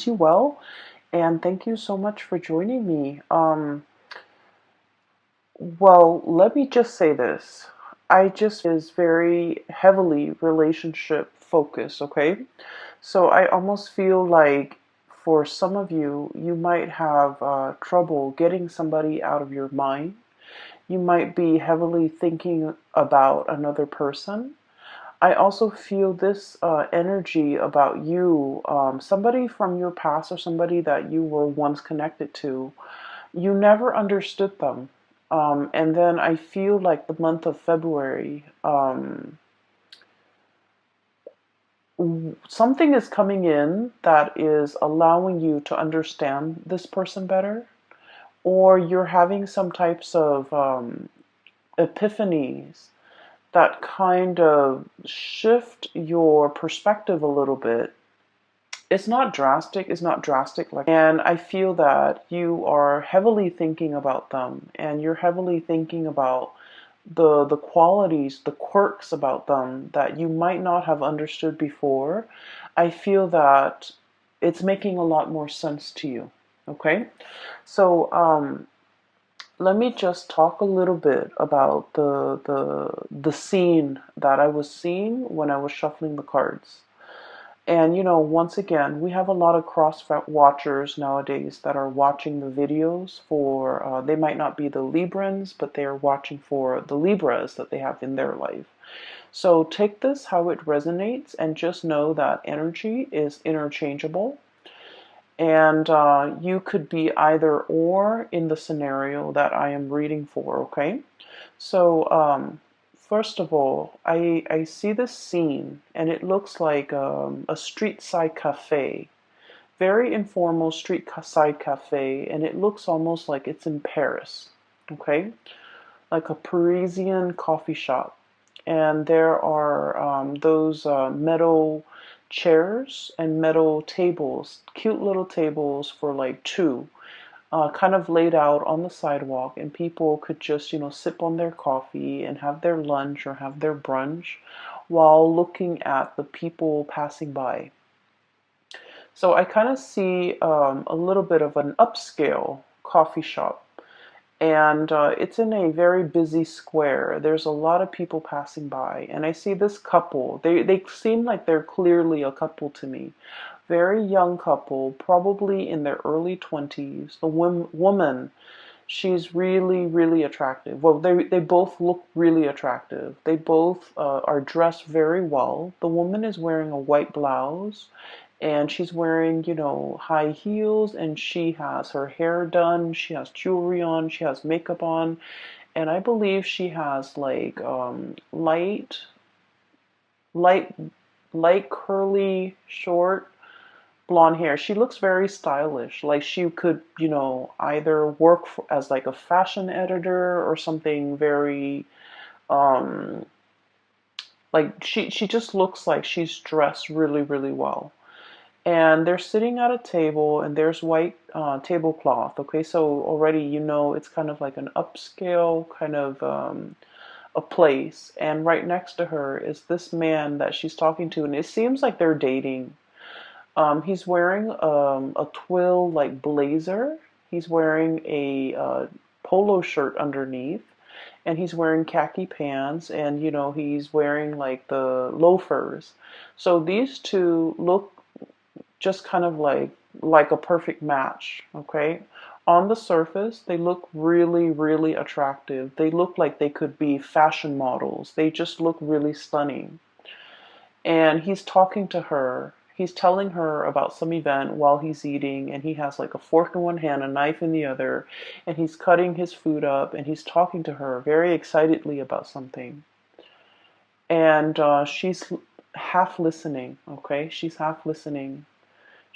You well, and thank you so much for joining me. Well, let me just say this. I just is very heavily relationship focused, okay? So I almost feel like for some of you, you might have trouble getting somebody out of your mind. You might be heavily thinking about another person. I also feel this energy about you, somebody from your past or somebody that you were once connected to. You never understood them. And then I feel like the month of February, something is coming in that is allowing you to understand this person better, or you're having some types of epiphanies that kind of shift your perspective a little bit. It's not drastic like, and I feel that you are heavily thinking about them, and you're heavily thinking about the qualities, the quirks about them that you might not have understood before. I feel that it's making a lot more sense to you. Okay, so let me just talk a little bit about the scene that I was seeing when I was shuffling the cards. And once again, we have a lot of cross watchers nowadays that are watching the videos for, they might not be the Librans, but they are watching for the Libras that they have in their life. So take this how it resonates and just know that energy is interchangeable. And you could be either or in the scenario that I am reading for, okay? So, first of all, I see this scene and it looks like a street side cafe, very informal street side cafe, and it looks almost like it's in Paris, okay? Like a Parisian coffee shop. And there are those metal chairs and metal tables, cute little tables for like two, kind of laid out on the sidewalk, and people could just, sip on their coffee and have their lunch or have their brunch while looking at the people passing by. So I kind of see a little bit of an upscale coffee shop, and it's in a very busy square. There's a lot of people passing by, and I see this couple. They seem like they're clearly a couple to me. Very young couple, probably in their early 20s. The woman, she's really, really attractive. Well, they both look really attractive. They both are dressed very well. The woman is wearing a white blouse, and she's wearing, high heels, and she has her hair done. She has jewelry on. She has makeup on, and I believe she has like light, light curly, short blonde hair. She looks very stylish. Like she could, either work as like a fashion editor or something very um like she just looks like she's dressed really, really well. And they're sitting at a table and there's white tablecloth. Okay, so already it's kind of like an upscale kind of a place. And right next to her is this man that she's talking to, and it seems like they're dating. He's wearing a twill like blazer. He's wearing a polo shirt underneath, and he's wearing khaki pants, and he's wearing like the loafers. So these two look just kind of like a perfect match, okay? On the surface, they look really, really attractive. They look like they could be fashion models. They just look really stunning. And he's talking to her. He's telling her about some event while he's eating, and he has like a fork in one hand, a knife in the other, and he's cutting his food up, and he's talking to her very excitedly about something. And she's half listening, okay? She's half listening.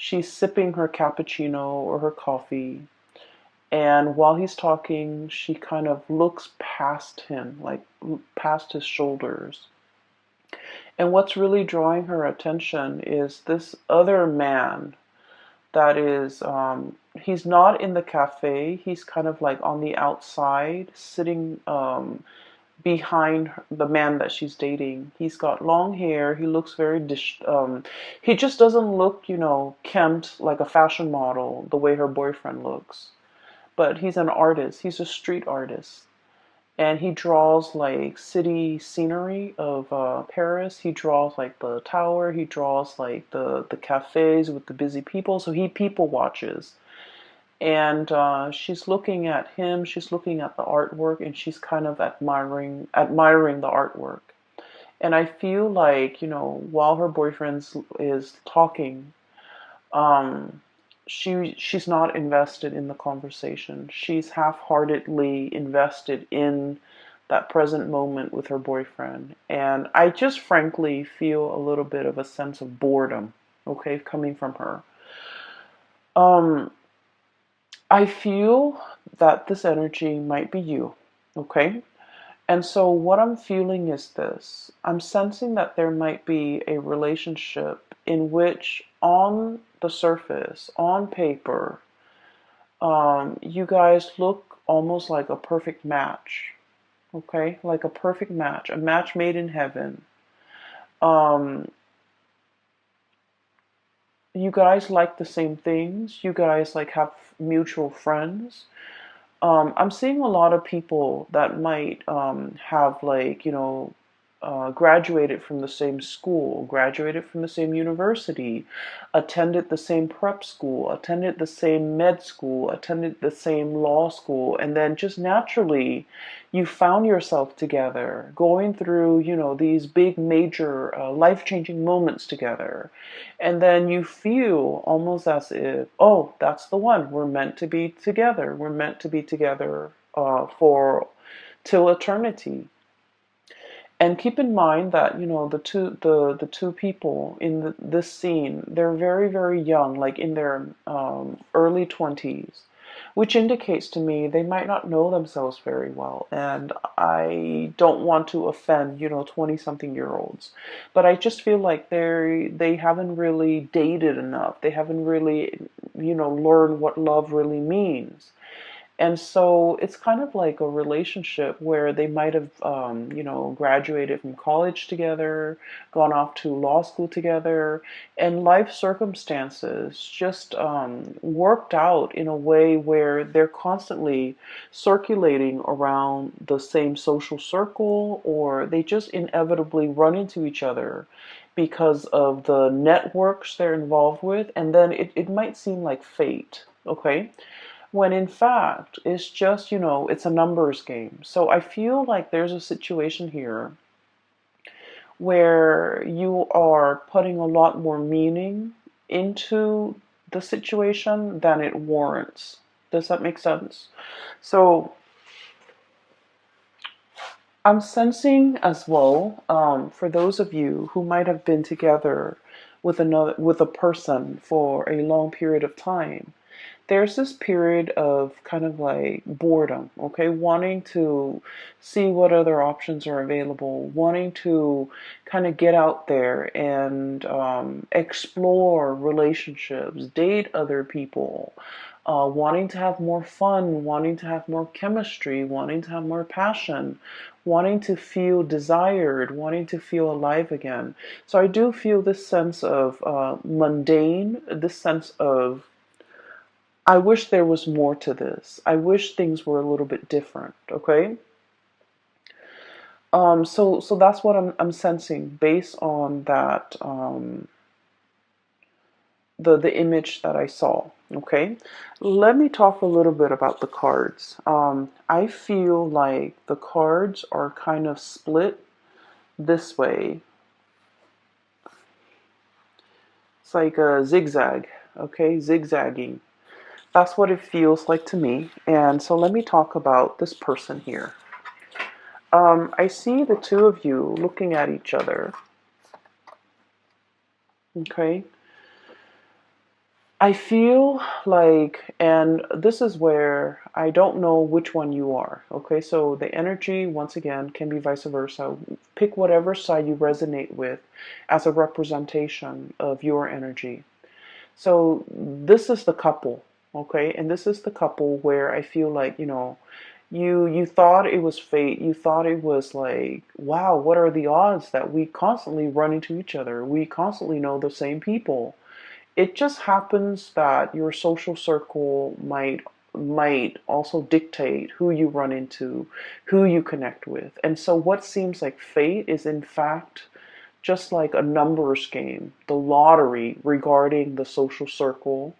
She's sipping her cappuccino or her coffee. And while he's talking, she kind of looks past him, like past his shoulders. And what's really drawing her attention is this other man that is, he's not in the cafe. He's kind of like on the outside, sitting behind the man that she's dating. He's got long hair. He looks very he just doesn't look, kempt like a fashion model the way her boyfriend looks. But he's an artist. He's a street artist. And he draws like city scenery of Paris. He draws like the tower. He draws like the cafes with the busy people. So he people watches. And she's looking at him. She's looking at the artwork, and she's kind of admiring the artwork. And I feel like, while her boyfriend is talking, um, she's not invested in the conversation. She's half-heartedly invested in that present moment with her boyfriend. And I just frankly feel a little bit of a sense of boredom, okay, coming from her. Um, I feel that this energy might be you, okay? And so what I'm feeling is this. I'm sensing that there might be a relationship in which, on the surface, on paper, you guys look almost like a perfect match, okay? Like a perfect match, a match made in heaven. Um, you guys like the same things. You guys like have mutual friends. I'm seeing a lot of people that might have like, graduated from the same school, graduated from the same university, attended the same prep school, attended the same med school, attended the same law school, and then just naturally you found yourself together, going through, these big major life-changing moments together. And then you feel almost as if, oh, that's the one. We're meant to be together. We're meant to be together for till eternity. And keep in mind that the two people in this scene, they're very, very young, like in their early 20s, which indicates to me they might not know themselves very well. And I don't want to offend 20 something year olds, but I just feel like they haven't really dated enough. They haven't really learned what love really means. And so it's kind of like a relationship where they might have, graduated from college together, gone off to law school together, and life circumstances just worked out in a way where they're constantly circulating around the same social circle, or they just inevitably run into each other because of the networks they're involved with, and then it might seem like fate, okay? When in fact it's just, it's a numbers game. So I feel like there's a situation here where you are putting a lot more meaning into the situation than it warrants. Does that make sense? So I'm sensing as well, for those of you who might have been together with a person for a long period of time, there's this period of kind of like boredom, okay? Wanting to see what other options are available, wanting to kind of get out there and explore relationships, date other people, wanting to have more fun, wanting to have more chemistry, wanting to have more passion, wanting to feel desired, wanting to feel alive again. So I do feel this sense of mundane, this sense of I wish there was more to this. I wish things were a little bit different, okay? So that's what I'm sensing based on that the image that I saw, okay? Let me talk a little bit about the cards. I feel like the cards are kind of split this way. It's like a zigzag, okay? Zigzagging. That's what it feels like to me. And so let me talk about this person here. I see the two of you looking at each other. Okay. I feel like, and this is where I don't know which one you are. Okay. So the energy, once again, can be vice versa. Pick whatever side you resonate with as a representation of your energy. So this is the couple. Okay. And this is the couple where I feel like, You thought it was fate. You thought it was like, wow, what are the odds that we constantly run into each other? We constantly know the same people. It just happens that your social circle might also dictate who you run into, who you connect with. And so what seems like fate is in fact just like a numbers game, the lottery regarding the social circle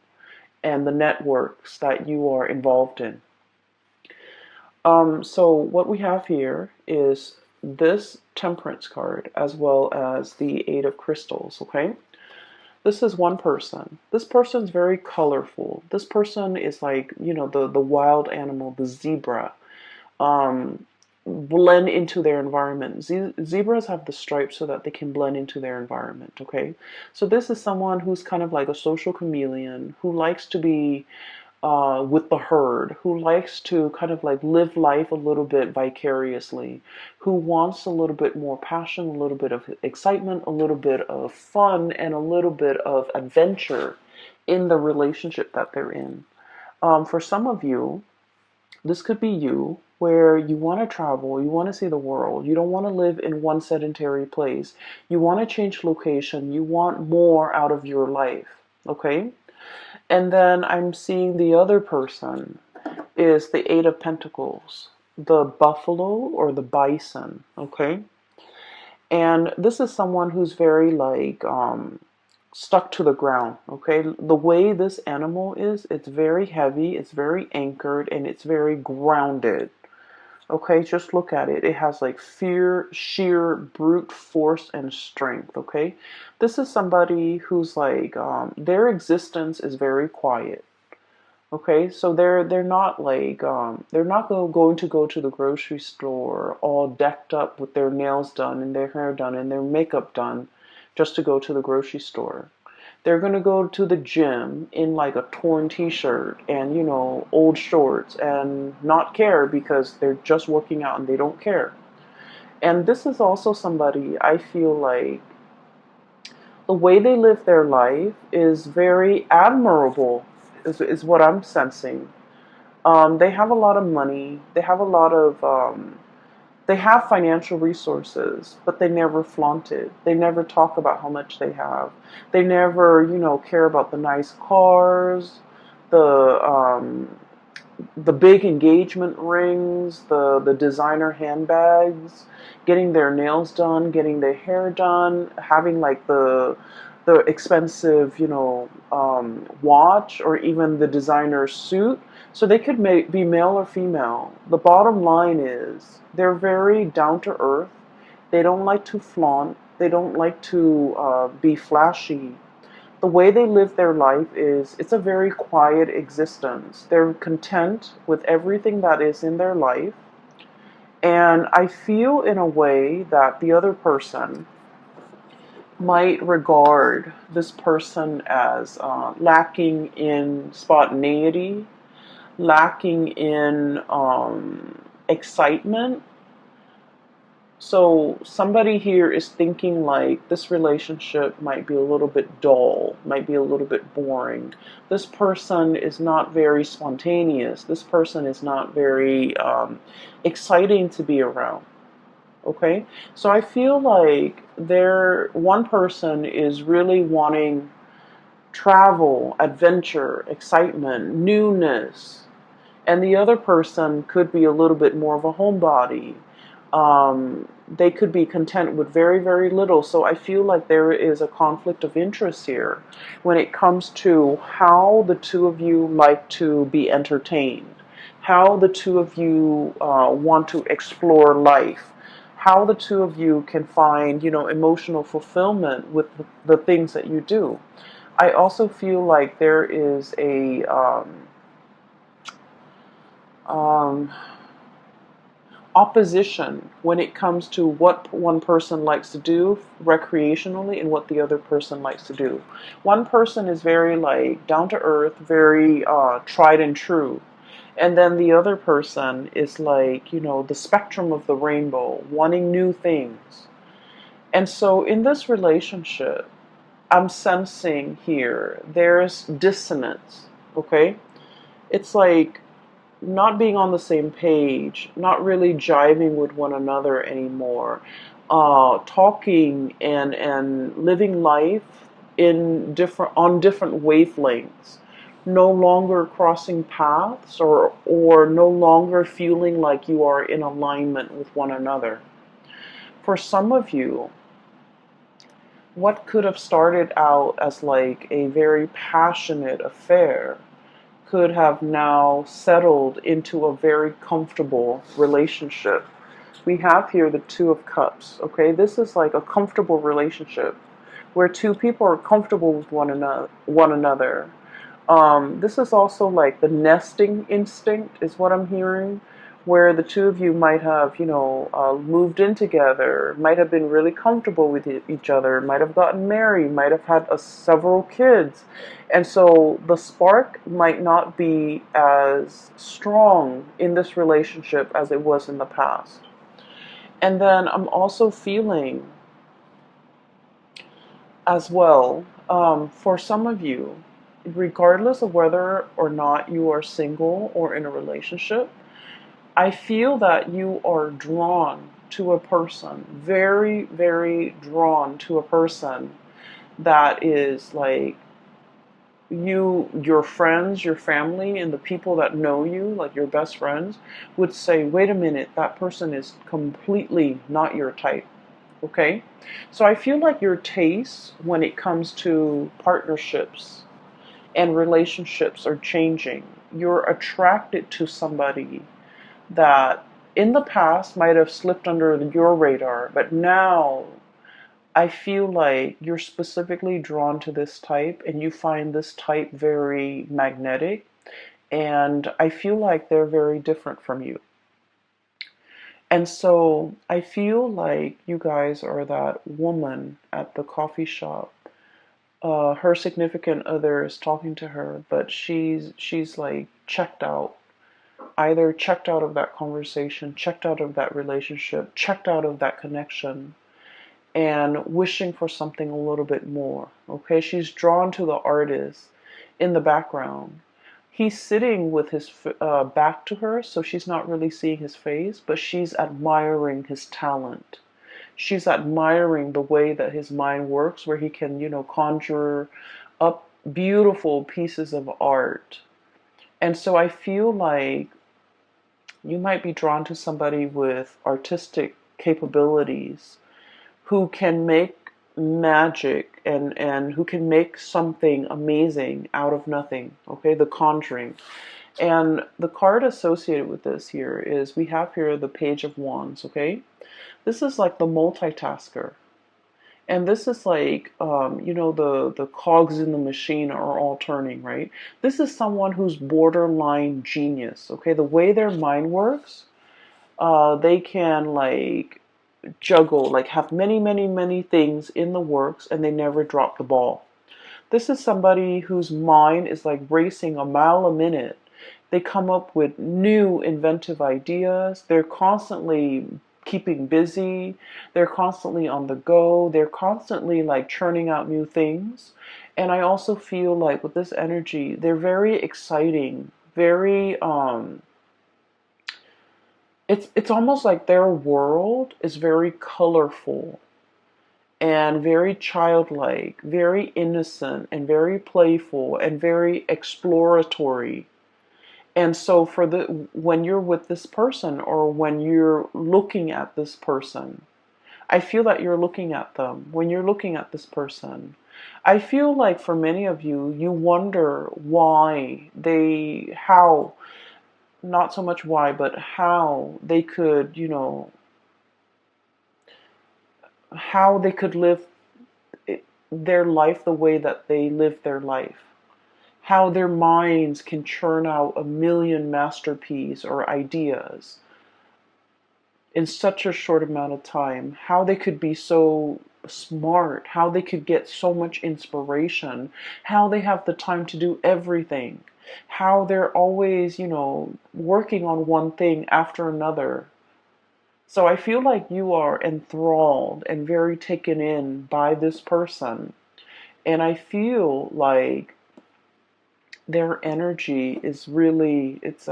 and the networks that you are involved in. So what we have here is this Temperance card as well as the Eight of Crystals, okay? This is one person. This person's very colorful. This person is like, the wild animal, the zebra. Um, Blend into their environment. Zebras have the stripes so that they can blend into their environment, okay? So this is someone who's kind of like a social chameleon who likes to be with the herd, who likes to kind of like live life a little bit vicariously, who wants a little bit more passion, a little bit of excitement, a little bit of fun, and a little bit of adventure in the relationship that they're in. For some of you, this could be you where you want to travel, you want to see the world, you don't want to live in one sedentary place, you want to change location, you want more out of your life, okay? And then I'm seeing the other person is the Eight of Pentacles, the buffalo or the bison, okay? And this is someone who's very like stuck to the ground, okay? The way this animal is, it's very heavy, it's very anchored, and it's very grounded. Okay, just look at it. It has like fear, sheer brute force and strength. Okay, this is somebody who's like their existence is very quiet. Okay, so they're not like they're not going to go to the grocery store all decked up with their nails done and their hair done and their makeup done just to go to the grocery store. They're going to go to the gym in like a torn t-shirt and old shorts and not care because they're just working out and they don't care. And this is also somebody I feel like the way they live their life is very admirable, is what I'm sensing. They have a lot of money. They have a lot of, they have financial resources, but they never flaunt it. They never talk about how much they have. They never, care about the nice cars, the, um, the big engagement rings, the designer handbags, getting their nails done, getting their hair done, having like the expensive, watch or even the designer suit. So they could be male or female. The bottom line is they're very down to earth. They don't like to flaunt. They don't like to be flashy. The way they live their life is it's a very quiet existence. They're content with everything that is in their life. And I feel in a way that the other person might regard this person as lacking in spontaneity, lacking in excitement. So somebody here is thinking like this relationship might be a little bit dull, might be a little bit boring. This person is not very spontaneous. This person is not very exciting to be around. Okay, so I feel like one person is really wanting travel, adventure, excitement, newness, and the other person could be a little bit more of a homebody. They could be content with very, very little. So I feel like there is a conflict of interest here when it comes to how the two of you like to be entertained, how the two of you want to explore life, how the two of you can find, emotional fulfillment with the things that you do. I also feel like there is a um, opposition when it comes to what one person likes to do recreationally and what the other person likes to do. One person is very like down to earth, very tried and true. And then the other person is like, the spectrum of the rainbow, wanting new things. And so in this relationship, I'm sensing here there's dissonance, okay? It's like not being on the same page, not really jiving with one another anymore, talking and living life in different on different wavelengths, no longer crossing paths or no longer feeling like you are in alignment with one another. For some of you, what could have started out as like a very passionate affair could have now settled into a very comfortable relationship. We have here the Two of Cups, okay? This is like a comfortable relationship where two people are comfortable with one another. This is also like the nesting instinct, is what I'm hearing, where the two of you might have, moved in together, might have been really comfortable with each other, might have gotten married, might have had several kids. And so the spark might not be as strong in this relationship as it was in the past. And then I'm also feeling as well, for some of you, regardless of whether or not you are single or in a relationship, I feel that you are drawn to a person, very, very drawn to a person that is like your friends, your family, and the people that know you, like your best friends, would say, wait a minute, that person is completely not your type. Okay? So I feel like your tastes when it comes to partnerships and relationships are changing. You're attracted to somebody that in the past might have slipped under your radar, but now I feel like you're specifically drawn to this type and you find this type very magnetic, and I feel like they're very different from you. And so I feel like you guys are that woman at the coffee shop. Her significant other is talking to her, but she's like checked out. Either checked out of that conversation, checked out of that relationship, checked out of that connection, and wishing for something a little bit more. Okay, she's drawn to the artist in the background. He's sitting with his back to her, so she's not really seeing his face, but she's admiring his talent. She's admiring the way that his mind works, where he can, conjure up beautiful pieces of art. And so I feel like you might be drawn to somebody with artistic capabilities who can make magic and who can make something amazing out of nothing. Okay, the conjuring. And the card associated with this here is we have here the Page of Wands. Okay, this is like the multitasker. And this is like, the cogs in the machine are all turning, right? This is someone who's borderline genius, okay? The way their mind works, they can like juggle, like have many, many, many things in the works and they never drop the ball. This is somebody whose mind is like racing a mile a minute. They come up with new inventive ideas. They're constantly keeping busy. They're constantly on the go. They're constantly like churning out new things. And I also feel like with this energy, they're very exciting, very it's almost like their world is very colorful and very childlike, very innocent and very playful and very exploratory. And so for the when you're with this person or when you're looking at this person, I feel that you're looking at them. When you're looking at this person, I feel like for many of you, you wonder how, not so much why, but how they could, how they could live their life the way that they live their life. How their minds can churn out a million masterpieces or ideas in such a short amount of time. How they could be so smart, how they could get so much inspiration, how they have the time to do everything, how they're always, working on one thing after another. So I feel like you are enthralled and very taken in by this person. And I feel like their energy is really, it's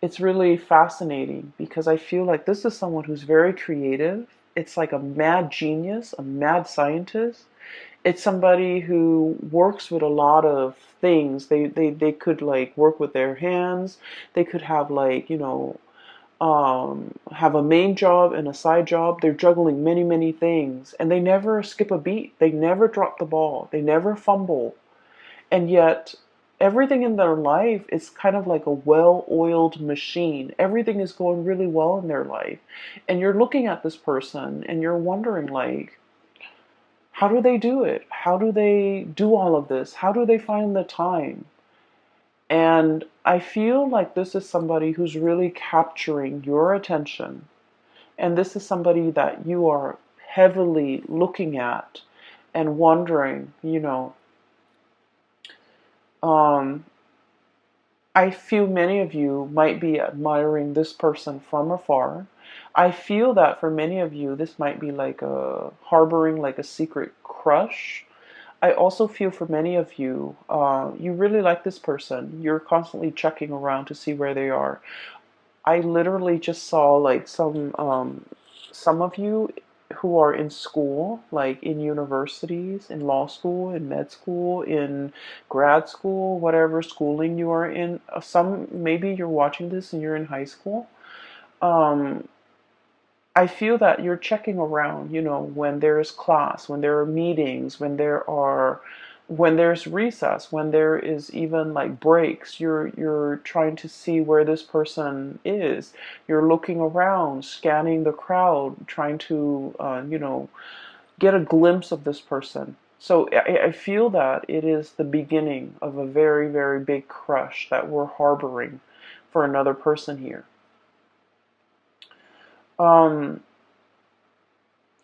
it's really fascinating because I feel like this is someone who's very creative. It's like a mad genius, a mad scientist. It's somebody who works with a lot of things. They could like work with their hands. They could have like, have a main job and a side job. They're juggling many, many things, and they never skip a beat. They never drop the ball. They never fumble. And yet, everything in their life is kind of like a well-oiled machine. Everything is going really well in their life. And you're looking at this person and you're wondering, like, how do they do it? How do they do all of this? How do they find the time? And I feel like this is somebody who's really capturing your attention. And this is somebody that you are heavily looking at and wondering, um, I feel many of you might be admiring this person from afar. I feel that for many of you, this might be like a harboring like a secret crush. I also feel for many of you, you really like this person. You're constantly checking around to see where they are. I literally just saw like some of you who are in school, like in universities, in law school, in med school, in grad school, whatever schooling you are in. Some maybe you're watching this and you're in high school. Um, I feel that you're checking around, when there's class, when there are meetings, when there's recess, when there is even like breaks, you're trying to see where this person is. You're looking around, scanning the crowd, trying to, get a glimpse of this person. So I feel that it is the beginning of a very, very big crush that we're harboring for another person here. Um,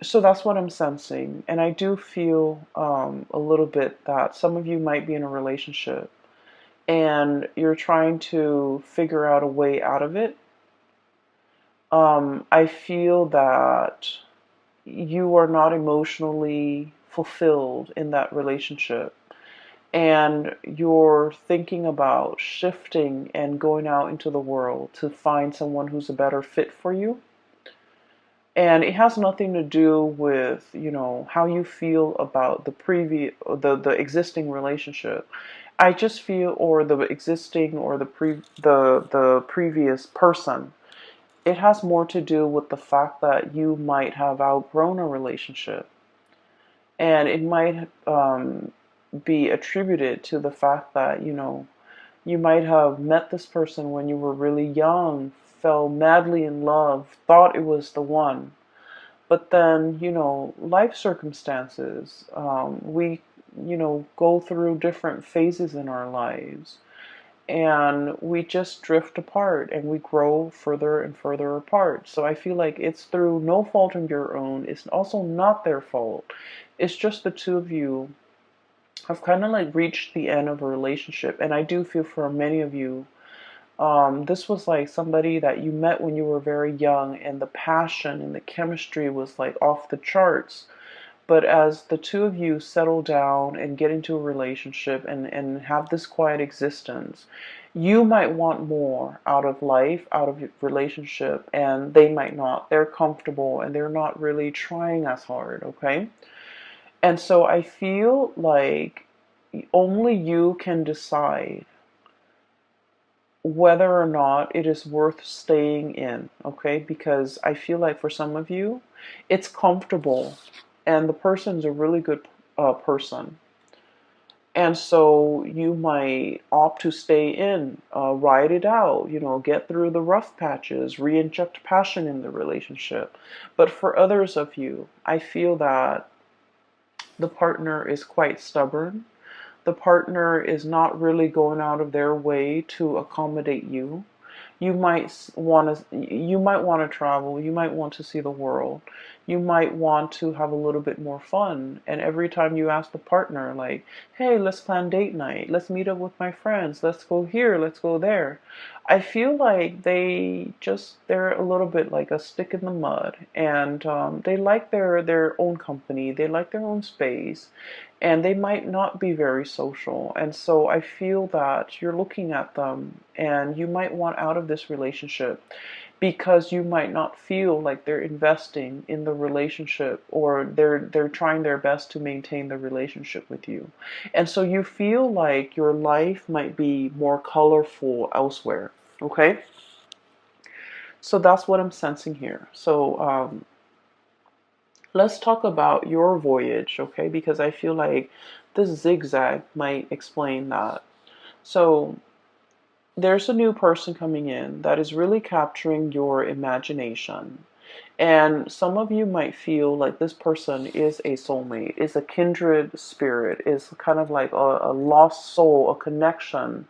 So that's what I'm sensing. And I do feel a little bit that some of you might be in a relationship and you're trying to figure out a way out of it. I feel that you are not emotionally fulfilled in that relationship. And you're thinking about shifting and going out into the world to find someone who's a better fit for you. And it has nothing to do with, how you feel about the existing relationship. I just feel, or the existing, or the previous person. It has more to do with the fact that you might have outgrown a relationship, and it might be attributed to the fact that you might have met this person when you were really young, fell madly in love, thought it was the one. But then, life circumstances, we, go through different phases in our lives and we just drift apart and we grow further and further apart. So I feel like it's through no fault of your own. It's also not their fault. It's just the two of you have kind of like reached the end of a relationship. And I do feel for many of you, this was like somebody that you met when you were very young, and the passion and the chemistry was like off the charts. But as the two of you settle down and get into a relationship and have this quiet existence, you might want more out of life, out of your relationship, and they might not. They're comfortable and they're not really trying as hard, okay? And so I feel like only you can decide whether or not it is worth staying in, okay? Because I feel like for some of you, it's comfortable and the person's a really good person. And so you might opt to stay in, ride it out, get through the rough patches, re-inject passion in the relationship. But for others of you, I feel that the partner is quite stubborn. The partner is not really going out of their way to accommodate you. You might want to travel, you might want to see the world. you might want to have a little bit more fun. And every time you ask the partner, like, hey, let's plan date night, let's meet up with my friends, let's go here, let's go there, I feel like they're a little bit like a stick in the mud, and they like their own company, they like their own space, and they might not be very social. And so I feel that you're looking at them and you might want out of this relationship because you might not feel like they're investing in the relationship, or they're trying their best to maintain the relationship with you. And so you feel like your life might be more colorful elsewhere. Okay? So that's what I'm sensing here. So let's talk about your voyage, okay? Because I feel like this zigzag might explain that. So there's a new person coming in that is really capturing your imagination. And some of you might feel like this person is a soulmate, is a kindred spirit, is kind of like a lost soul, a connection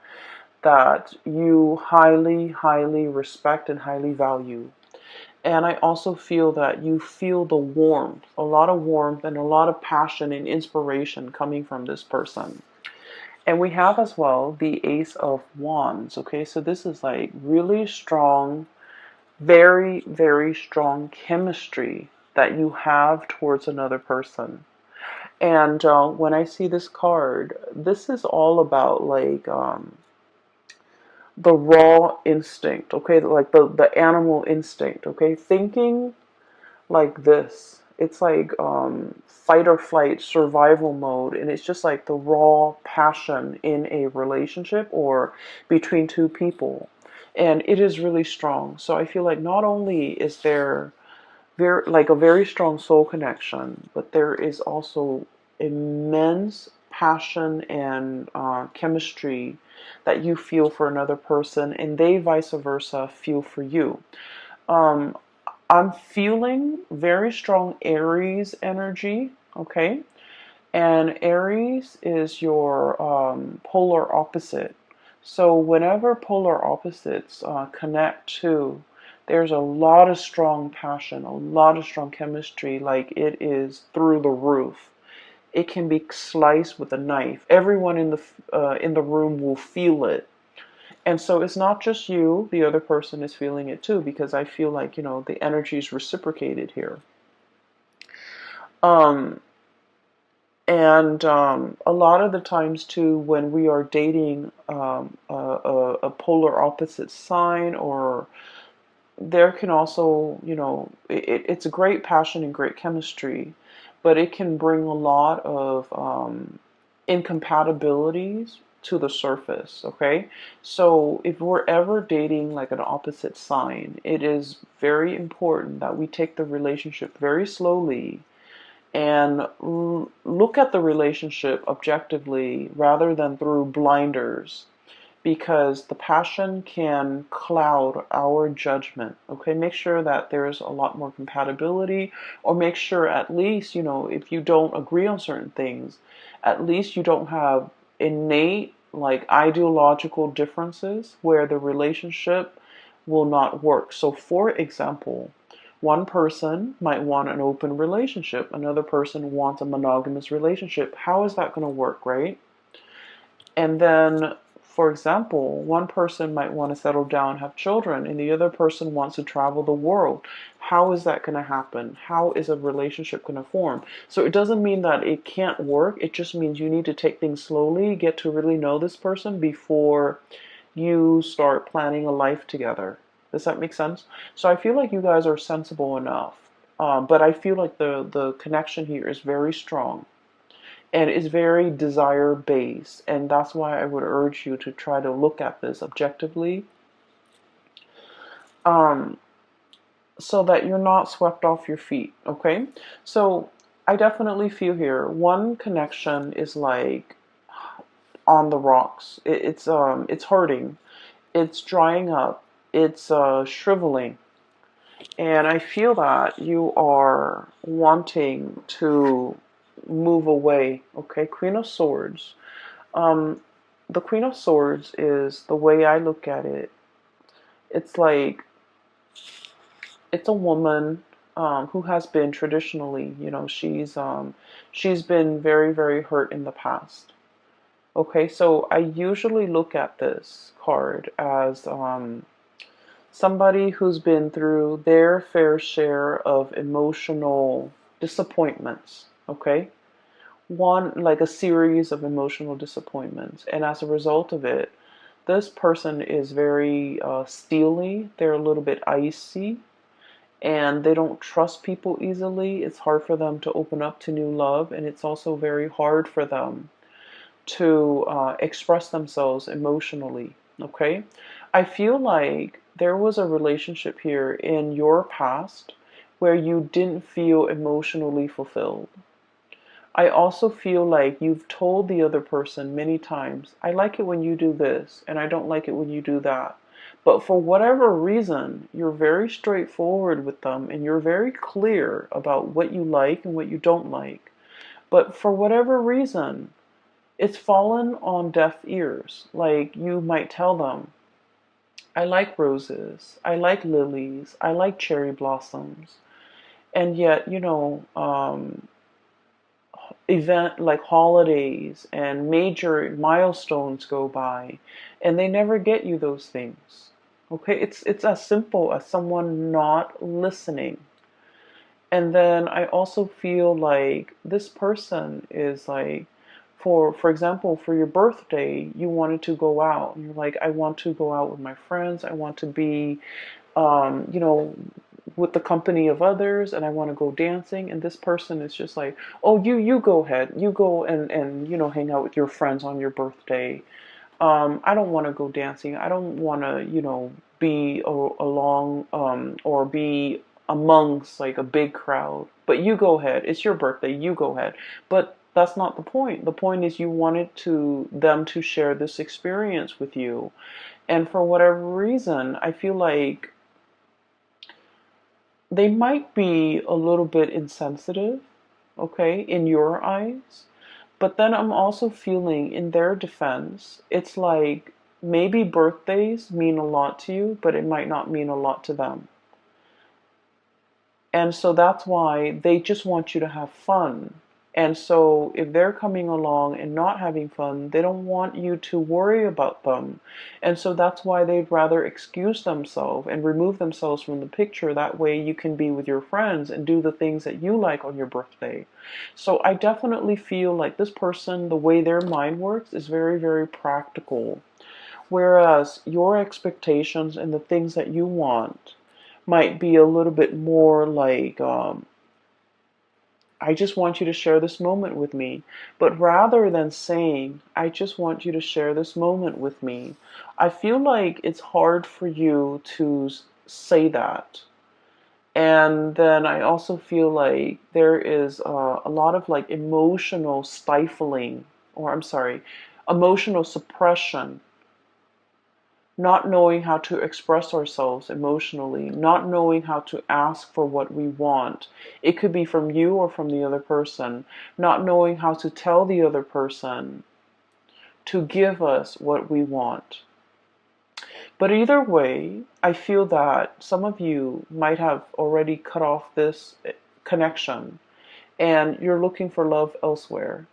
that you highly, highly respect and highly value. And I also feel that you feel the warmth, a lot of warmth and a lot of passion and inspiration coming from this person. And we have as well the Ace of Wands. Okay, so this is like really strong, very, very strong chemistry that you have towards another person. And when I see this card, this is all about like the raw instinct, okay, like the animal instinct, okay, thinking like this. It's like fight or flight survival mode, and it's just like the raw passion in a relationship or between two people, and it is really strong. So I feel like not only is there a very strong soul connection, but there is also immense passion and chemistry that you feel for another person, and they vice versa feel for you. Um, I'm feeling very strong Aries energy, okay? And Aries is your polar opposite. So whenever polar opposites connect to, there's a lot of strong passion, a lot of strong chemistry, like it is through the roof. It can be sliced with a knife. Everyone in the room will feel it. And so it's not just you, the other person is feeling it too, because I feel like, the energy is reciprocated here. Um, and a lot of the times too, when we are dating a polar opposite sign, or there can also, it's a great passion and great chemistry, but it can bring a lot of incompatibilities to the surface, okay? So if we're ever dating like an opposite sign, it is very important that we take the relationship very slowly and look at the relationship objectively rather than through blinders, because the passion can cloud our judgment. Okay, make sure that there's a lot more compatibility, or make sure at least, if you don't agree on certain things, at least you don't have innate, like ideological differences where the relationship will not work. So, for example, one person might want an open relationship, another person wants a monogamous relationship. How is that going to work, right? And then, for example, one person might want to settle down, have children, and the other person wants to travel the world. How is that going to happen? How is a relationship going to form? So it doesn't mean that it can't work. It just means you need to take things slowly, get to really know this person before you start planning a life together. Does that make sense? So I feel like you guys are sensible enough. But I feel like the connection here is very strong and is very desire based, and that's why I would urge you to try to look at this objectively, um, so that you're not swept off your feet. Okay, so I definitely feel here one connection is like on the rocks. It's hurting, it's drying up, it's shriveling, and I feel that you are wanting to move away. Okay, Queen of Swords. Um, the Queen of Swords is, the way I look at it, it's like it's a woman who has been traditionally, she's been very, very hurt in the past. Okay, so I usually look at this card as somebody who's been through their fair share of emotional disappointments. Okay, one like a series of emotional disappointments, and as a result of it, this person is very steely. They're a little bit icy, and they don't trust people easily. It's hard for them to open up to new love, and it's also very hard for them to express themselves emotionally. Okay, I feel like there was a relationship here in your past where you didn't feel emotionally fulfilled. I also feel like you've told the other person many times, I like it when you do this, and I don't like it when you do that. But for whatever reason, you're very straightforward with them and you're very clear about what you like and what you don't like. But for whatever reason, it's fallen on deaf ears. Like you might tell them, I like roses, I like lilies, I like cherry blossoms. And yet, event like holidays and major milestones go by and they never get you those things. Okay, it's as simple as someone not listening. And then I also feel like this person is like, for example, for your birthday you wanted to go out and you're like, I want to go out with my friends, I want to be um, you know, with the company of others, and I want to go dancing. And this person is just like, oh, you go ahead, you go and hang out with your friends on your birthday. I don't want to go dancing. I don't want to be along or be amongst like a big crowd. But you go ahead. It's your birthday. You go ahead. But that's not the point. The point is you wanted to them to share this experience with you. And for whatever reason, I feel like they might be a little bit insensitive, okay, in your eyes. But then I'm also feeling in their defense, it's like maybe birthdays mean a lot to you, but it might not mean a lot to them. And so that's why they just want you to have fun. And so if they're coming along and not having fun, they don't want you to worry about them. And so that's why they'd rather excuse themselves and remove themselves from the picture. That way you can be with your friends and do the things that you like on your birthday. So I definitely feel like this person, the way their mind works, is very, very practical. Whereas your expectations and the things that you want might be a little bit more like, I just want you to share this moment with me. But rather than saying, I just want you to share this moment with me, I feel like it's hard for you to say that. And then I also feel like there is a lot of like emotional stifling, or I'm sorry, emotional suppression, not knowing how to express ourselves emotionally, not knowing how to ask for what we want. It could be from you or from the other person, not knowing how to tell the other person to give us what we want. But either way, I feel that some of you might have already cut off this connection and you're looking for love elsewhere.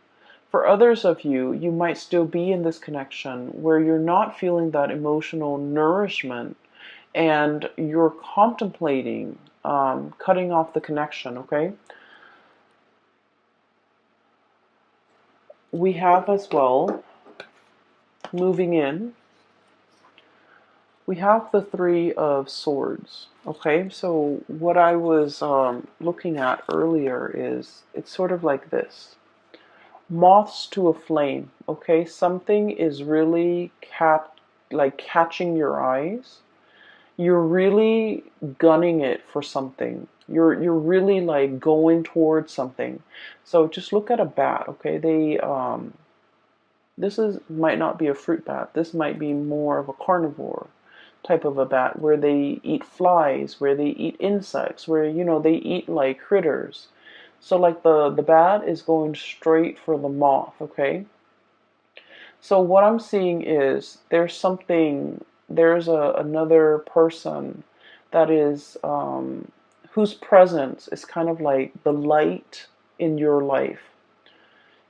For others of you, you might still be in this connection where you're not feeling that emotional nourishment and you're contemplating cutting off the connection, okay? We have as well, moving in, we have the Three of Swords, okay? So what I was looking at earlier is it's sort of like this. Moths to a flame, okay? Something is really catching your eyes. You're really gunning it for something. You're really like going towards something. So just look at a bat, okay? This is might not be a fruit bat. This might be more of a carnivore type of a bat where they eat flies, where they eat insects, where they eat like critters. So like the bat is going straight for the moth, okay? So what I'm seeing is there's another person that is whose presence is kind of like the light in your life.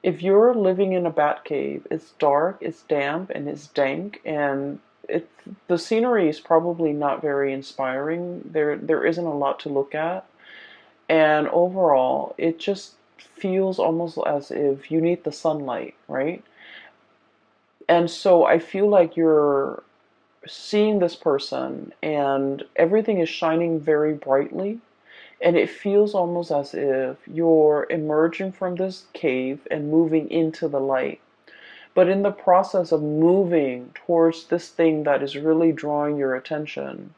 If you're living in a bat cave, it's dark, it's damp, and it's dank, and it the scenery is probably not very inspiring. There isn't a lot to look at, and overall, it just feels almost as if you need the sunlight, right? And so I feel like you're seeing this person, and everything is shining very brightly. And it feels almost as if you're emerging from this cave and moving into the light. But in the process of moving towards this thing that is really drawing your attention,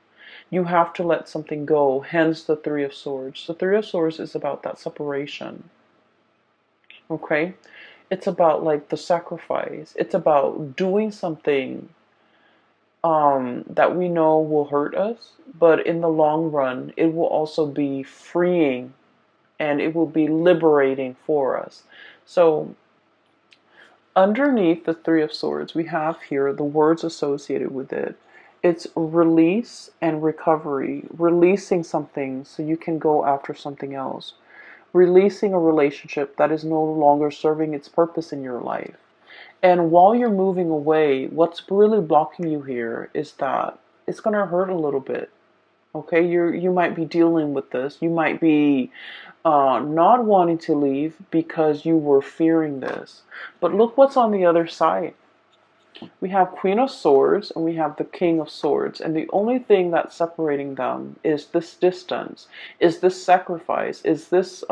you have to let something go, hence the Three of Swords. The Three of Swords is about that separation, okay? It's about like the sacrifice. It's about doing something that we know will hurt us, but in the long run, it will also be freeing and it will be liberating for us. So underneath the Three of Swords, we have here the words associated with it. It's release and recovery, releasing something so you can go after something else, releasing a relationship that is no longer serving its purpose in your life. And while you're moving away, what's really blocking you here is that it's going to hurt a little bit. Okay, you might be dealing with this. You might be not wanting to leave because you were fearing this. But look what's on the other side. We have Queen of Swords and we have the King of Swords. And the only thing that's separating them is this distance, is this sacrifice, is this,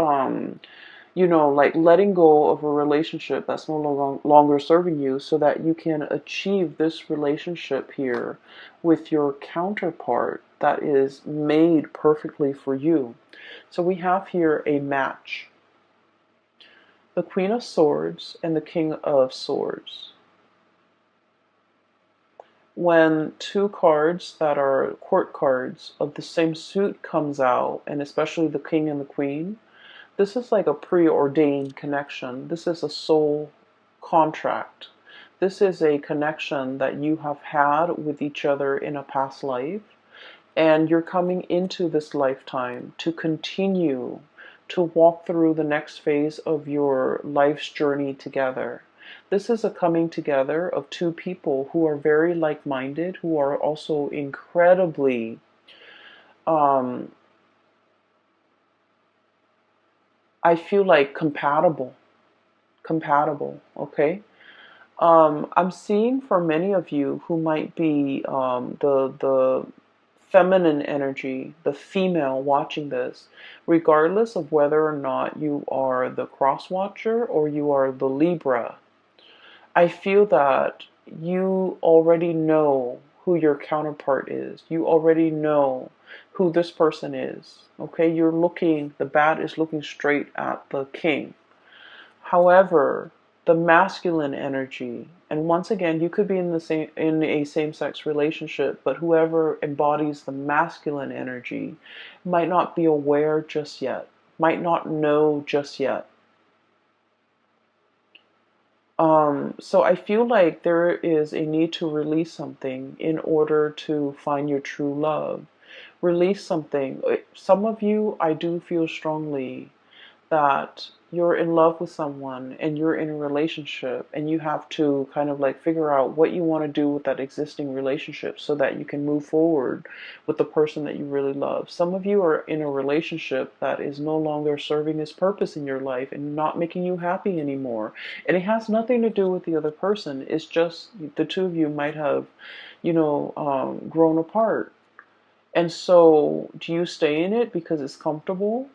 like letting go of a relationship that's no longer serving you so that you can achieve this relationship here with your counterpart that is made perfectly for you. So we have here a match. The Queen of Swords and the King of Swords. When two cards that are court cards of the same suit comes out, and especially the King and the Queen, this is like a preordained connection. This is a soul contract. This is a connection that you have had with each other in a past life. And you're coming into this lifetime to continue to walk through the next phase of your life's journey together. This is a coming together of two people who are very like-minded, who are also incredibly I feel like compatible, okay? I'm seeing for many of you who might be the feminine energy, the female watching this, regardless of whether or not you are the cross watcher or you are the Libra. I feel that you already know who your counterpart is. You already know who this person is. Okay, the bat is looking straight at the king. However, the masculine energy, and once again, you could be in a same-sex relationship, but whoever embodies the masculine energy might not be aware just yet, might not know just yet. So I feel like there is a need to release something in order to find your true love. Release something. Some of you, I do feel strongly that you're in love with someone and you're in a relationship and you have to kind of like figure out what you want to do with that existing relationship so that you can move forward with the person that you really love. Some of you are in a relationship that is no longer serving its purpose in your life and not making you happy anymore. And it has nothing to do with the other person. It's just the two of you might have, grown apart. And so do you stay in it because it's comfortable?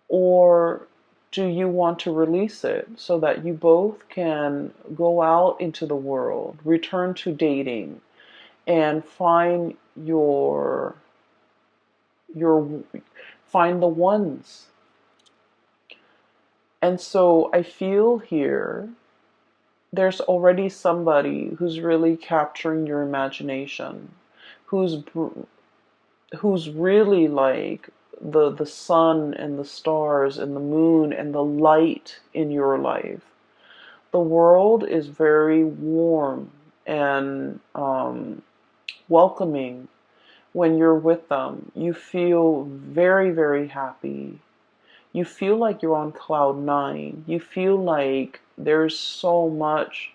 Or do you want to release it so that you both can go out into the world, return to dating, and find find the ones? And so I feel here there's already somebody who's really capturing your imagination, who's really like the sun and the stars and the moon and the light in your life. The world is very warm and welcoming when you're with them, you feel very, very happy. You feel like you're on cloud nine. You feel like there's so much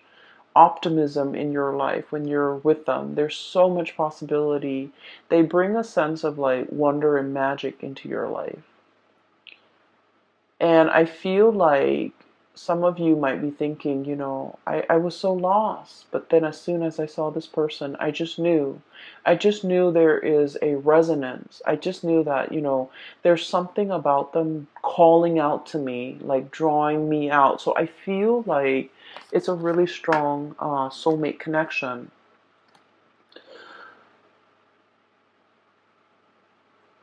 optimism in your life when you're with them. There's so much possibility. They bring a sense of like wonder and magic into your life. And I feel like some of you might be thinking, I was so lost. But then as soon as I saw this person, I just knew. I just knew there is a resonance. I just knew that, there's something about them calling out to me, like drawing me out. So I feel like it's a really strong soulmate connection.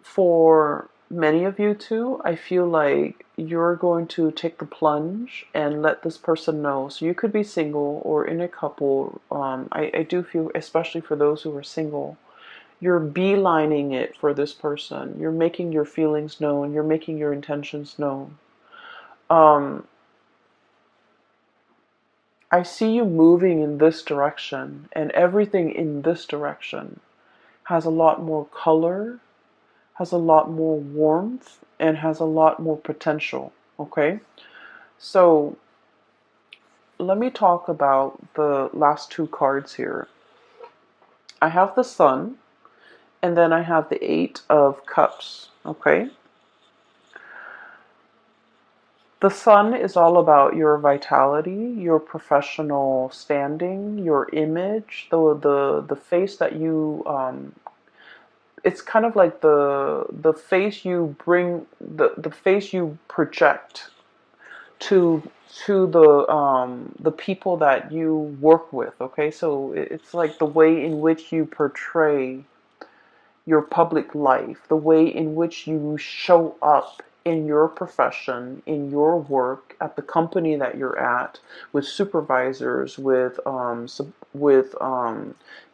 For many of you too, I feel like you're going to take the plunge and let this person know. So you could be single or in a couple. I do feel, especially for those who are single, you're beelining it for this person. You're making your feelings known. You're making your intentions known. Um, I see you moving in this direction, and everything in this direction has a lot more color, has a lot more warmth, and has a lot more potential. Okay, so let me talk about the last two cards here. I have the Sun, and then I have the Eight of Cups. Okay, the Sun is all about your vitality, your professional standing, your image, the face that you it's kind of like the face you bring, the face you project to the people that you work with. Okay, so it's like the way in which you portray your public life, the way in which you show up in your profession, in your work, at the company that you're at, with supervisors, with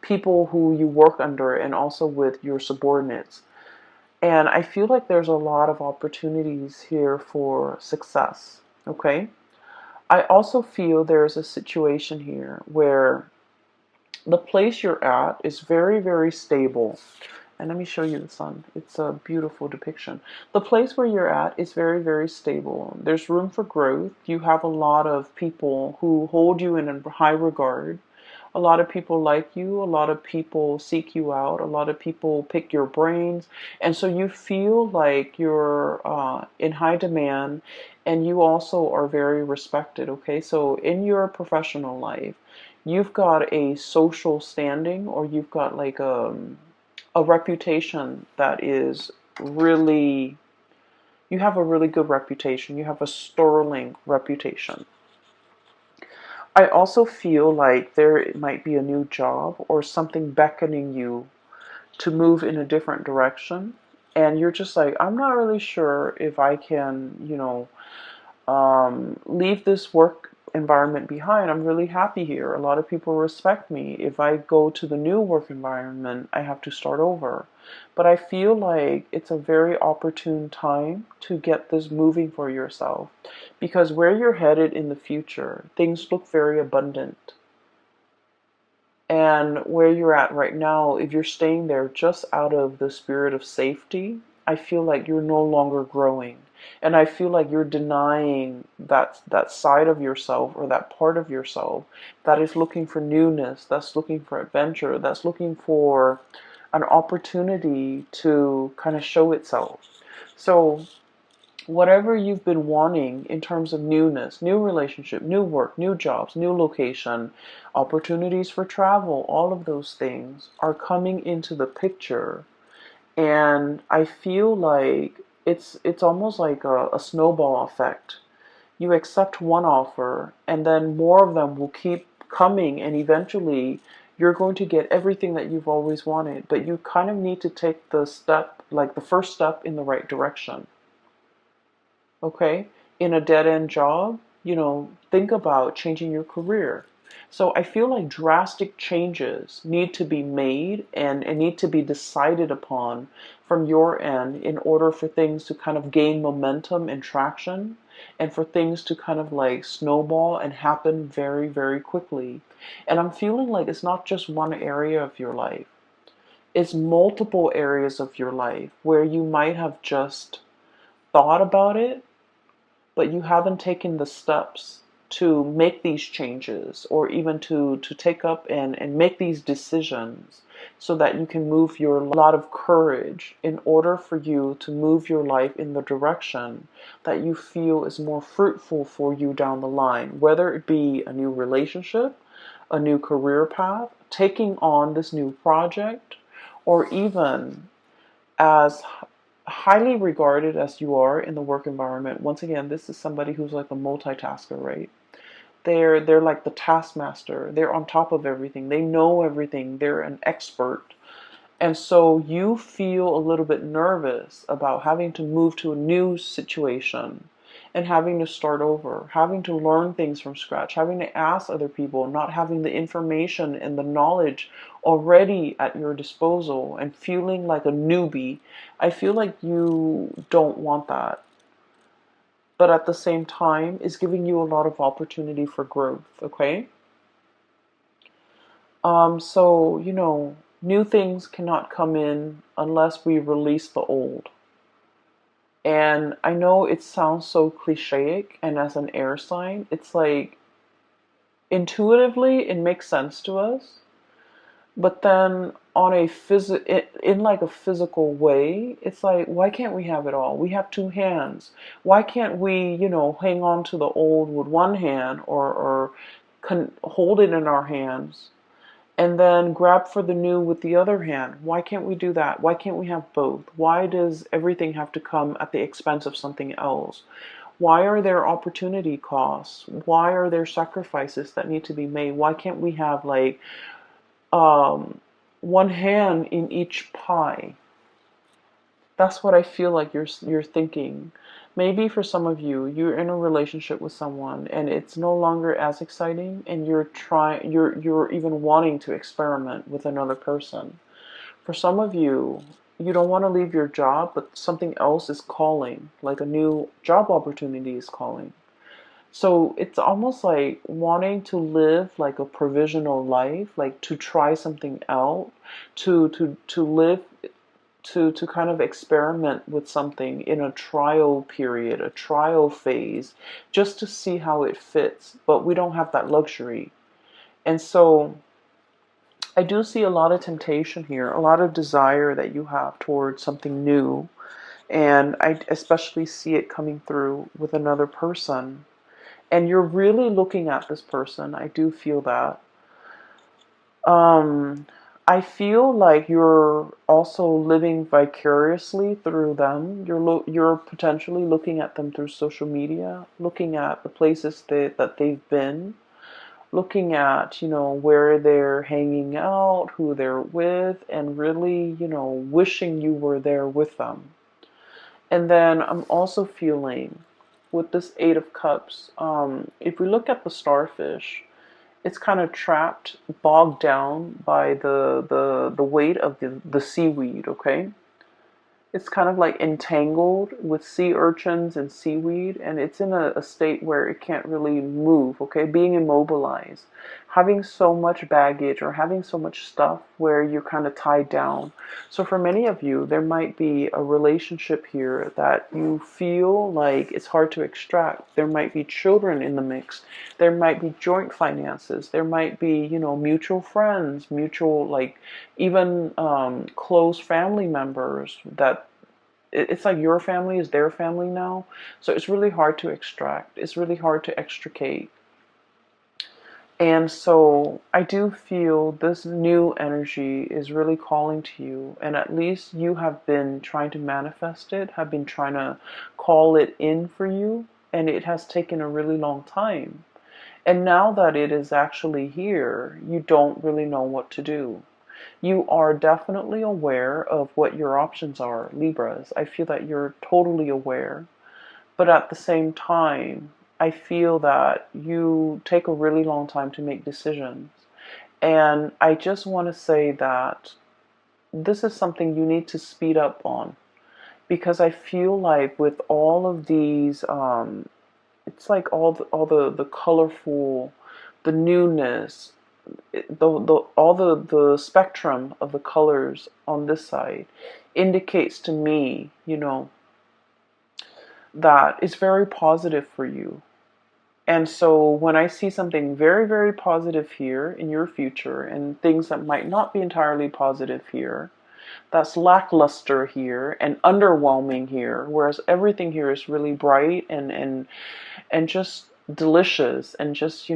people who you work under, and also with your subordinates. And I feel like there's a lot of opportunities here for success. Okay. I also feel there's a situation here where the place you're at is very, very stable. And let me show you the Sun. It's a beautiful depiction. The place where you're at is very, very stable. There's room for growth. You have a lot of people who hold you in high regard. A lot of people like you. A lot of people seek you out. A lot of people pick your brains. And so you feel like you're in high demand, and you also are very respected. Okay, so in your professional life, you've got a social standing, or you've got like a reputation that is really, you have a really good reputation. You have a sterling reputation. I also feel like there might be a new job or something beckoning you to move in a different direction. And you're just like, I'm not really sure if I can, leave this work environment behind. I'm really happy here. A lot of people respect me. If I go to the new work environment, I have to start over. But I feel like it's a very opportune time to get this moving for yourself, because where you're headed in the future, things look very abundant. And where you're at right now, if you're staying there just out of the spirit of safety, I feel like you're no longer growing. And I feel like you're denying that side of yourself, or that part of yourself that is looking for newness, that's looking for adventure, that's looking for an opportunity to kind of show itself. So whatever you've been wanting in terms of newness, new relationship, new work, new jobs, new location, opportunities for travel, all of those things are coming into the picture. And I feel like it's almost like a snowball effect. You accept one offer, and then more of them will keep coming, and eventually you're going to get everything that you've always wanted. But you kind of need to take the step, like the first step in the right direction. Okay, in a dead end job, think about changing your career. So I feel like drastic changes need to be made, and need to be decided upon from your end in order for things to kind of gain momentum and traction, and for things to kind of like snowball and happen very, very quickly. And I'm feeling like it's not just one area of your life. It's multiple areas of your life where you might have just thought about it, but you haven't taken the steps to make these changes, or even to take up and make these decisions, so that you can move your lot of courage in order for you to move your life in the direction that you feel is more fruitful for you down the line, whether it be a new relationship, a new career path, taking on this new project, or even as highly regarded as you are in the work environment. Once again, this is somebody who's like a multitasker, right? They're like the taskmaster. They're on top of everything. They know everything. They're an expert. And so you feel a little bit nervous about having to move to a new situation and having to start over, having to learn things from scratch, having to ask other people, not having the information and the knowledge already at your disposal, and feeling like a newbie. I feel like you don't want that. But at the same time, it's giving you a lot of opportunity for growth, okay? So, new things cannot come in unless we release the old. And I know it sounds so clichéic, and as an air sign, it's like intuitively it makes sense to us, but then on a in like a physical way, it's like, why can't we have it all? We have two hands. Why can't we, hang on to the old with one hand, or hold it in our hands and then grab for the new with the other hand? Why can't we do that? Why can't we have both? Why does everything have to come at the expense of something else? Why are there opportunity costs? Why are there sacrifices that need to be made? Why can't we have like um, one hand in each pie? That's what I feel like you're thinking. Maybe for some of you, you're in a relationship with someone and it's no longer as exciting, and you're even wanting to experiment with another person. For some of you, you don't want to leave your job, but something else is calling, like a new job opportunity is calling. So it's almost like wanting to live like a provisional life, like to try something out, to live, to kind of experiment with something in a trial period, a trial phase, just to see how it fits. But we don't have that luxury. And so I do see a lot of temptation here, a lot of desire that you have towards something new. And I especially see it coming through with another person. And you're really looking at this person. I do feel that. Um, I feel like you're also living vicariously through them. You're potentially looking at them through social media, looking at the places that they've been, looking at, where they're hanging out, who they're with, and really, wishing you were there with them. And then I'm also feeling with this Eight of Cups, if we look at the starfish, it's kind of trapped, bogged down by the weight of the seaweed, okay? It's kind of like entangled with sea urchins and seaweed, and it's in a state where it can't really move, okay? Being immobilized, having so much baggage or having so much stuff where you're kind of tied down. So for many of you, there might be a relationship here that you feel like it's hard to extract. There might be children in the mix. There might be joint finances. There might be, mutual friends, mutual, like, even close family members that it's like your family is their family now. So it's really hard to extract. It's really hard to extricate. And so I do feel this new energy is really calling to you. And at least you have been trying to manifest it, have been trying to call it in for you. And it has taken a really long time. And now that it is actually here, you don't really know what to do. You are definitely aware of what your options are, Libras. I feel that you're totally aware. But at the same time, I feel that you take a really long time to make decisions. And I just want to say that this is something you need to speed up on. Because I feel like with all of these, it's like all the colorful, the newness, all the spectrum of the colors on this side indicates to me, that it's very positive for you. And so when I see something very, very positive here in your future and things that might not be entirely positive here, that's lackluster here and underwhelming here, whereas everything here is really bright and just delicious and just,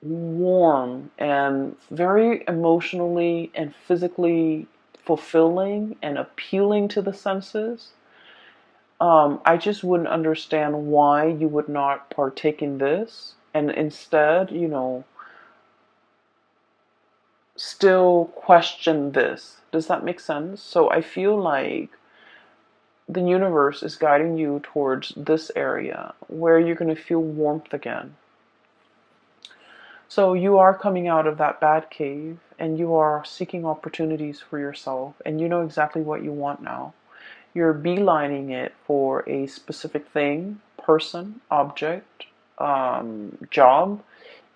warm and very emotionally and physically fulfilling and appealing to the senses. I just wouldn't understand why you would not partake in this and instead, still question this. Does that make sense? So I feel like the universe is guiding you towards this area where you're going to feel warmth again. So you are coming out of that bad cave and you are seeking opportunities for yourself and you know exactly what you want now. You're beelining it for a specific thing, person, object, job,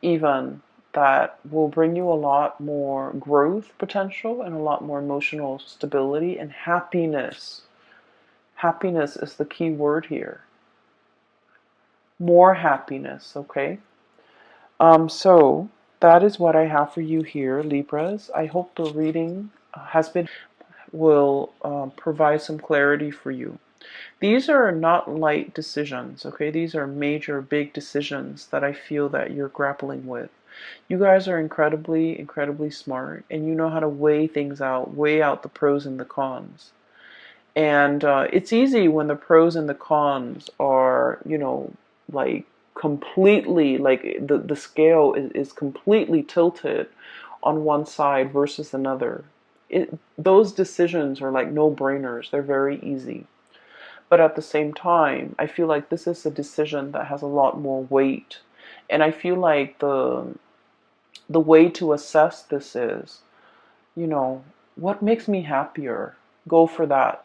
even, that will bring you a lot more growth potential and a lot more emotional stability and happiness. Happiness is the key word here. More happiness, okay? So that is what I have for you here, Libras. I hope the reading will provide some clarity for you. These are not light decisions, okay? These are major, big decisions that I feel that you're grappling with. You guys are incredibly, incredibly smart, and you know how to weigh things out, weigh out the pros and the cons. And it's easy when the pros and the cons are, like completely, like the scale is completely tilted on one side versus another. Those decisions are like no-brainers. They're very easy. But at the same time, I feel like this is a decision that has a lot more weight. And I feel like the way to assess this is, what makes me happier? Go for that.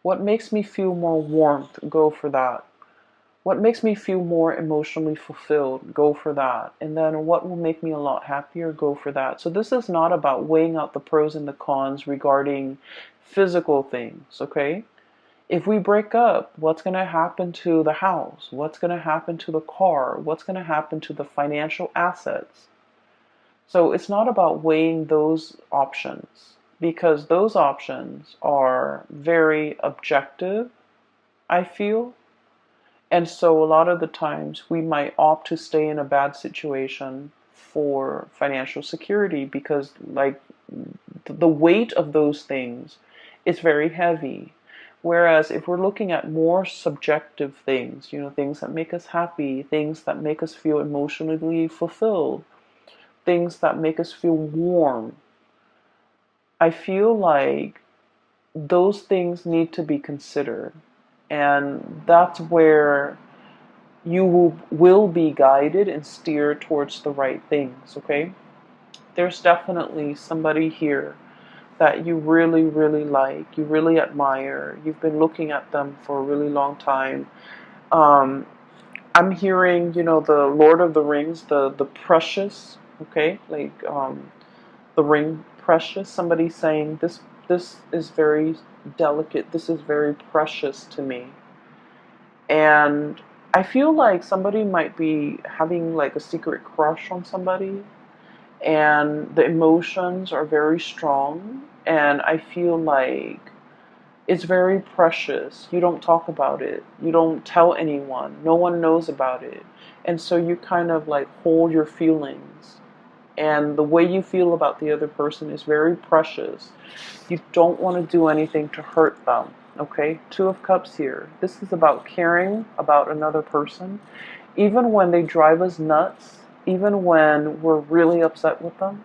What makes me feel more warmth? Go for that. What makes me feel more emotionally fulfilled? Go for that. And then what will make me a lot happier? Go for that. So this is not about weighing out the pros and the cons regarding physical things, okay? If we break up, what's going to happen to the house? What's going to happen to the car? What's going to happen to the financial assets? So it's not about weighing those options because those options are very objective, I feel. And so a lot of the times we might opt to stay in a bad situation for financial security because like the weight of those things is very heavy. Whereas if we're looking at more subjective things, things that make us happy, things that make us feel emotionally fulfilled, things that make us feel warm, I feel like those things need to be considered. And that's where you will be guided and steered towards the right things, okay? There's definitely somebody here that you really, really like, you really admire, you've been looking at them for a really long time. I'm hearing, the Lord of the Rings, the precious, okay? Like the ring precious, somebody saying this is very delicate, this is very precious to me. And I feel like somebody might be having like a secret crush on somebody and the emotions are very strong and I feel like it's very precious. You don't talk about it. You don't tell anyone. No one knows about it. And so you kind of like hold your feelings. And the way you feel about the other person is very precious. You don't want to do anything to hurt them. Okay? Two of Cups here. This is about caring about another person. Even when they drive us nuts, even when we're really upset with them,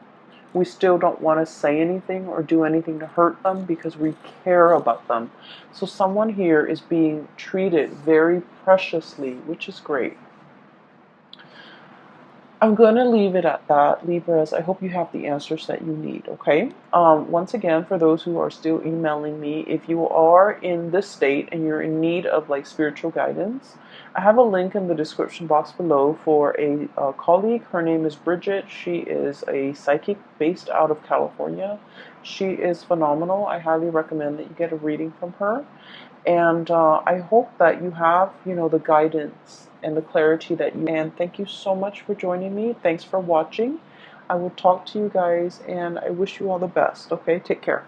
we still don't want to say anything or do anything to hurt them because we care about them. So someone here is being treated very preciously, which is great. I'm going to leave it at that, Libras. I hope you have the answers that you need, okay? Once again, for those who are still emailing me, if you are in this state and you're in need of like spiritual guidance, I have a link in the description box below for a colleague. Her name is Bridget. She is a psychic based out of California. She is phenomenal. I highly recommend that you get a reading from her. And I hope that you have, the guidance and the clarity that you. And thank you so much for joining me. Thanks for watching. I will talk to you guys, and I wish you all the best. Okay, take care.